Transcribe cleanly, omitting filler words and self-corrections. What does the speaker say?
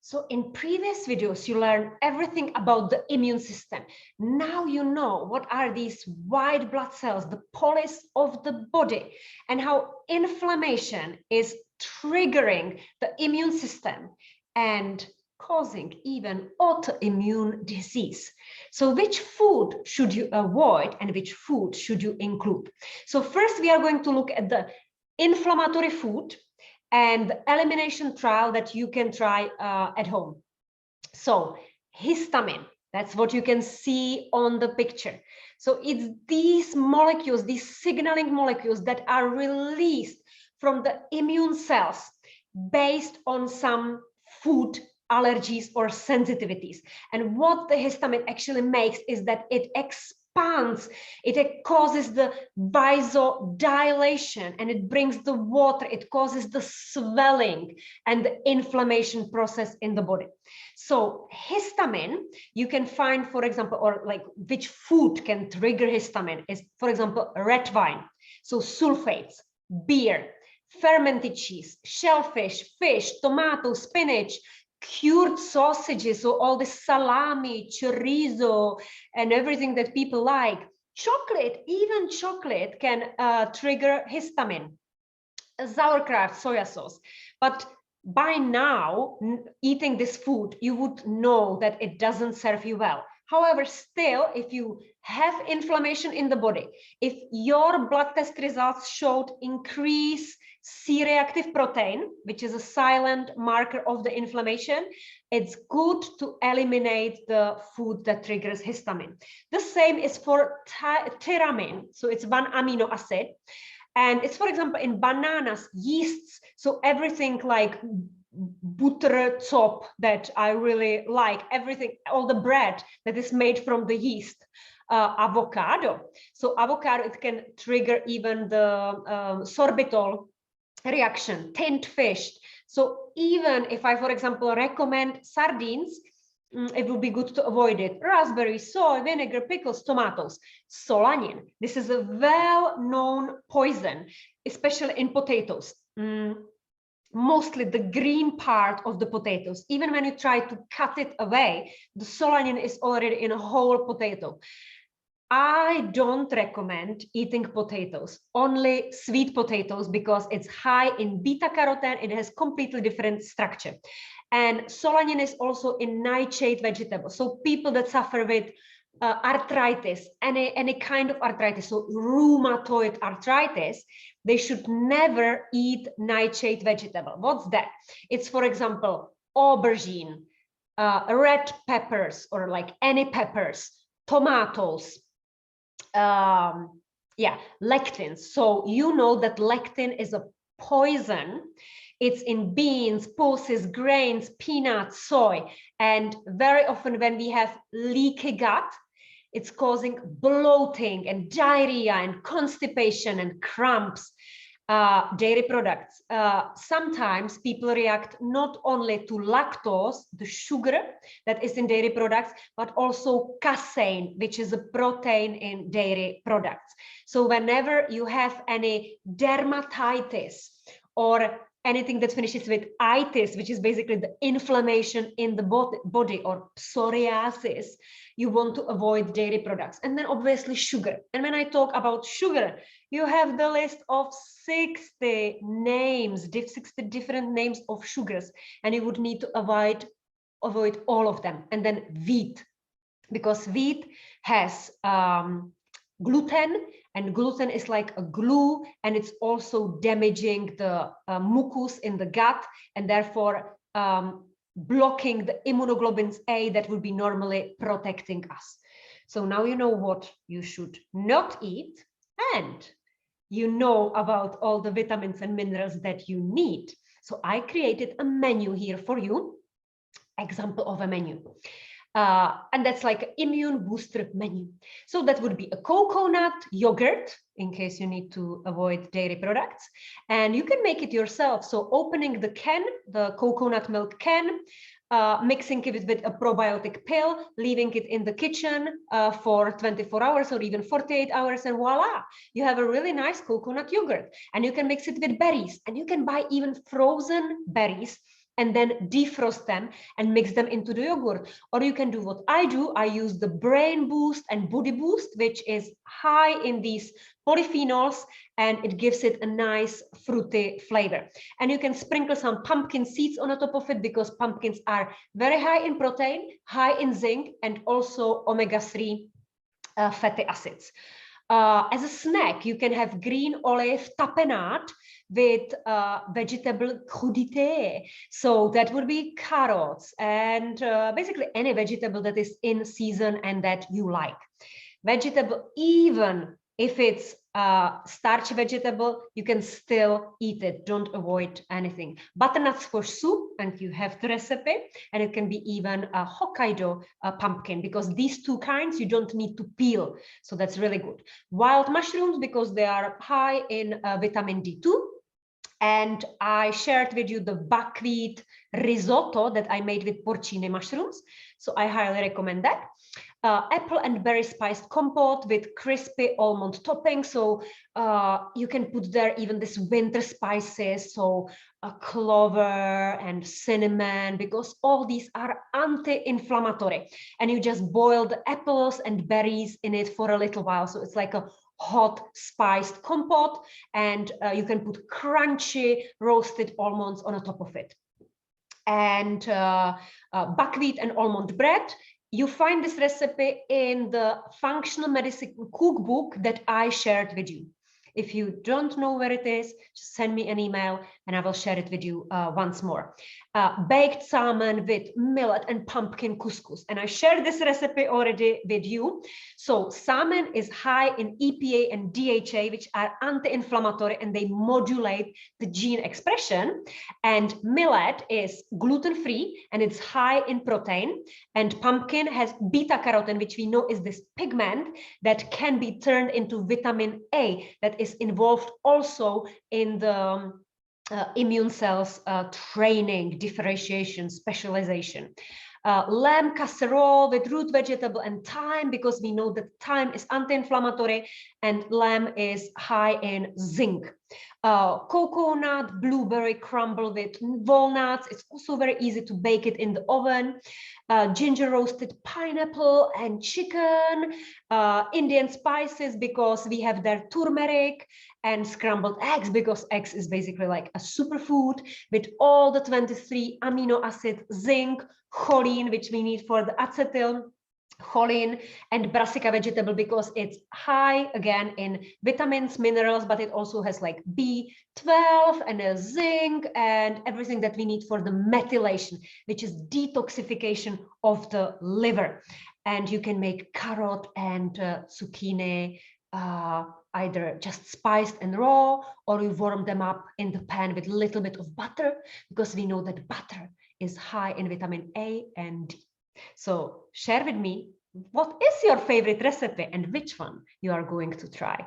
So in previous videos, you learned everything about the immune system. Now you know what are these white blood cells, the police of the body, and how inflammation is triggering the immune system and causing even autoimmune disease. So which food should you avoid and which food should you include? So first we are going to look at the inflammatory food and the elimination trial that you can try at home. So histamine, that's what you can see on the picture. So it's these molecules, these signaling molecules that are released from the immune cells based on some food allergies or sensitivities. And what the histamine actually makes is that it expands, it causes the vasodilation, and it brings the water, it causes the swelling and the inflammation process in the body. So histamine, you can find, for example, or like which food can trigger histamine is, for example, red wine, so sulfates, beer, fermented cheese, shellfish, fish, tomato, spinach, cured sausages, so all the salami, chorizo, and everything that people like. Chocolate, even chocolate can trigger histamine. Sauerkraut, soya sauce. But by now, eating this food, you would know that it doesn't serve you well. However, still, if you have inflammation in the body, if your blood test results showed increased C-reactive protein, which is a silent marker of the inflammation, it's good to eliminate the food that triggers histamine. The same is for tyramine, so it's one amino acid. And it's, for example, in bananas, yeasts, so everything like butter top that I really like, everything, all the bread that is made from the yeast. Avocado, so avocado, it can trigger even the sorbitol reaction, tinned fish. So even if I, for example, recommend sardines, it would be good to avoid it. Raspberry, soy, vinegar, pickles, tomatoes. Solanin, this is a well-known poison, especially in potatoes. Mostly the green part of the potatoes. Even when you try to cut it away, the solanin is already in a whole potato. I don't recommend eating potatoes, only sweet potatoes, because it's high in beta carotene. It has completely different structure. And solanin is also in nightshade vegetables. So people that suffer with arthritis, any kind of arthritis, so rheumatoid arthritis, they should never eat nightshade vegetable. What's that? It's, for example, aubergine, red peppers, or like any peppers, tomatoes, lectins. So you know that lectin is a poison. It's in beans, pulses, grains, peanuts, soy. And very often when we have leaky gut, it's causing bloating and diarrhea and constipation and cramps. Dairy products. Sometimes people react not only to lactose, the sugar that is in dairy products, but also casein, which is a protein in dairy products. So whenever you have any dermatitis or anything that finishes with itis, which is basically the inflammation in the body, or psoriasis, you want to avoid dairy products. And then obviously sugar. And when I talk about sugar, you have the list of 60 names, 60 different names of sugars, and you would need to avoid all of them. And then wheat, because wheat has gluten, and gluten is like a glue, and it's also damaging the mucus in the gut, and therefore blocking the immunoglobulins A that would be normally protecting us. So now you know what you should not eat, and you know about all the vitamins and minerals that you need. So I created a menu here for you, example of a menu. And that's like an immune booster menu. So that would be a coconut yogurt, in case you need to avoid dairy products. And you can make it yourself. So opening the can, the coconut milk can, mixing it with a probiotic pill, leaving it in the kitchen for 24 hours or even 48 hours, and voila, you have a really nice coconut yogurt. And you can mix it with berries, and you can buy even frozen berries and then defrost them and mix them into the yogurt. Or you can do what I do. I use the Brain Boost and Body Boost, which is high in these polyphenols, and it gives it a nice fruity flavor. And you can sprinkle some pumpkin seeds on the top of it, because pumpkins are very high in protein, high in zinc, and also omega-3 fatty acids. As a snack, you can have green olive tapenade with vegetable crudité. So that would be carrots and basically any vegetable that is in season and that you like. Vegetable, even if it's starch vegetable, you can still eat it. Don't avoid anything. Butternuts for soup, and you have the recipe, and it can be even a Hokkaido pumpkin, because these two kinds you don't need to peel, so that's really good. Wild mushrooms, because they are high in vitamin D2. And I shared with you the buckwheat risotto that I made with porcini mushrooms, so I highly recommend that. Apple and berry spiced compote with crispy almond topping. So you can put there even this winter spices, so clover and cinnamon, because all these are anti-inflammatory. And you just boil the apples and berries in it for a little while. So it's like a hot spiced compote, and you can put crunchy roasted almonds on the top of it. And buckwheat and almond bread. You find this recipe in the functional medicine cookbook that I shared with you. If you don't know where it is, just send me an email and I will share it with you once more. Baked salmon with millet and pumpkin couscous. And I shared this recipe already with you. So salmon is high in EPA and DHA, which are anti-inflammatory, and they modulate the gene expression. And millet is gluten-free and it's high in protein. And pumpkin has beta carotene, which we know is this pigment that can be turned into vitamin A, that is involved also in the immune cells training, differentiation, specialization. Lamb casserole with root vegetable and thyme, because we know that thyme is anti-inflammatory and lamb is high in zinc. Coconut blueberry crumble with walnuts. It's also very easy to bake it in the oven. Ginger roasted pineapple and chicken. Indian spices, because we have their turmeric, and scrambled eggs, because eggs is basically like a superfood with all the 23 amino acids, zinc, choline, which we need for the acetyl choline, and brassica vegetable, because it's high again in vitamins, minerals, but it also has like B12 and a zinc and everything that we need for the methylation, which is detoxification of the liver. And you can make carrot and zucchini either just spiced and raw, or you warm them up in the pan with a little bit of butter, because we know that butter is high in vitamin A and D. So share with me, what is your favorite recipe and which one you are going to try?